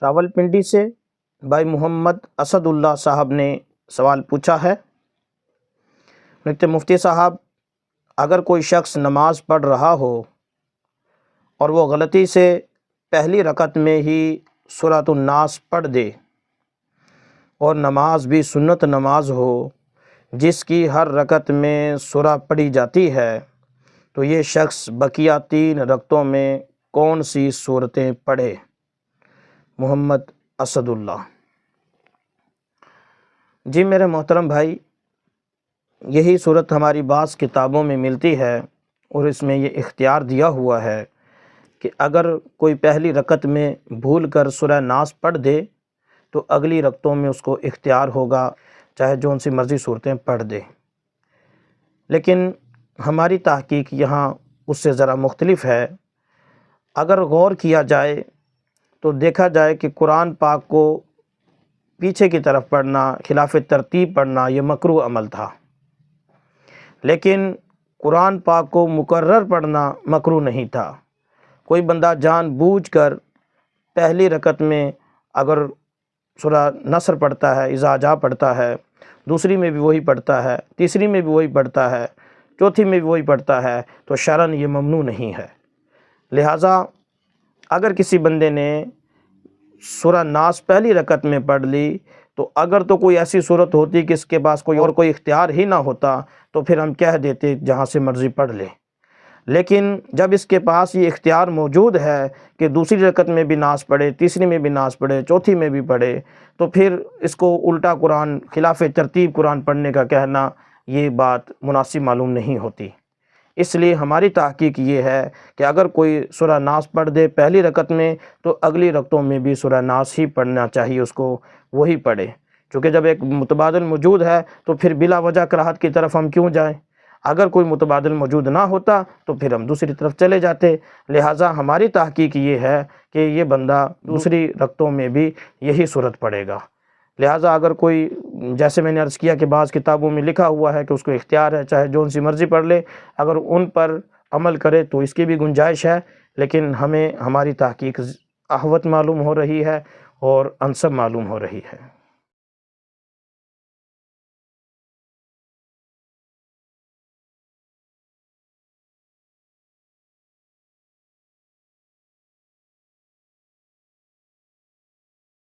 راولپنڈی سے بھائی محمد اسد اللہ صاحب نے سوال پوچھا ہے۔ لکھتے مفتی صاحب، اگر کوئی شخص نماز پڑھ رہا ہو اور وہ غلطی سے پہلی رکعت میں ہی سورۃ الناس پڑھ دے اور نماز بھی سنت نماز ہو جس کی ہر رکعت میں سورہ پڑھی جاتی ہے، تو یہ شخص بقیہ 3 رکعتوں میں کون سی صورتیں پڑھے؟ محمد اسد اللہ۔ جی میرے محترم بھائی، یہی صورت ہماری بعض کتابوں میں ملتی ہے اور اس میں یہ اختیار دیا ہوا ہے کہ اگر کوئی پہلی رکعت میں بھول کر سورہ ناس پڑھ دے تو اگلی رکعتوں میں اس کو اختیار ہوگا چاہے جو ان سی مرضی صورتیں پڑھ دے۔ لیکن ہماری تحقیق یہاں اس سے ذرا مختلف ہے۔ اگر غور کیا جائے تو دیکھا جائے کہ قرآن پاک کو پیچھے کی طرف پڑھنا، خلاف ترتیب پڑھنا، یہ مکروہ عمل تھا، لیکن قرآن پاک کو مکرر پڑھنا مکروہ نہیں تھا۔ کوئی بندہ جان بوجھ کر پہلی رکعت میں اگر سورہ نصر پڑھتا ہے، اذا جاء پڑھتا ہے، دوسری میں بھی وہی پڑھتا ہے، تیسری میں بھی وہی پڑھتا ہے، چوتھی میں بھی وہی پڑھتا ہے، تو شرعاً یہ ممنوع نہیں ہے۔ لہٰذا اگر کسی بندے نے سورہ ناس پہلی رکعت میں پڑھ لی تو اگر تو کوئی ایسی صورت ہوتی کہ اس کے پاس کوئی اختیار ہی نہ ہوتا تو پھر ہم کہہ دیتے جہاں سے مرضی پڑھ لے، لیکن جب اس کے پاس یہ اختیار موجود ہے کہ دوسری رکعت میں بھی ناس پڑھے، تیسری میں بھی ناس پڑھے، چوتھی میں بھی پڑھے، تو پھر اس کو الٹا قرآن، خلاف ترتیب قرآن پڑھنے کا کہنا یہ بات مناسب معلوم نہیں ہوتی۔ اس لیے ہماری تحقیق یہ ہے کہ اگر کوئی سورہ ناس پڑھ دے پہلی رکعت میں تو اگلی رکعتوں میں بھی سورہ ناس ہی پڑھنا چاہیے، اس کو وہی پڑھے، چونکہ جب ایک متبادل موجود ہے تو پھر بلا وجہ کراہت کی طرف ہم کیوں جائیں؟ اگر کوئی متبادل موجود نہ ہوتا تو پھر ہم دوسری طرف چلے جاتے۔ لہٰذا ہماری تحقیق یہ ہے کہ یہ بندہ دوسری رکعتوں میں بھی یہی صورت پڑھے گا۔ لہٰذا اگر کوئی، جیسے میں نے عرض کیا کہ بعض کتابوں میں لکھا ہوا ہے کہ اس کو اختیار ہے چاہے جو ان سی مرضی پڑھ لے، اگر ان پر عمل کرے تو اس کی بھی گنجائش ہے، لیکن ہمیں ہماری تحقیق احوط معلوم ہو رہی ہے اور انسب معلوم ہو رہی ہے۔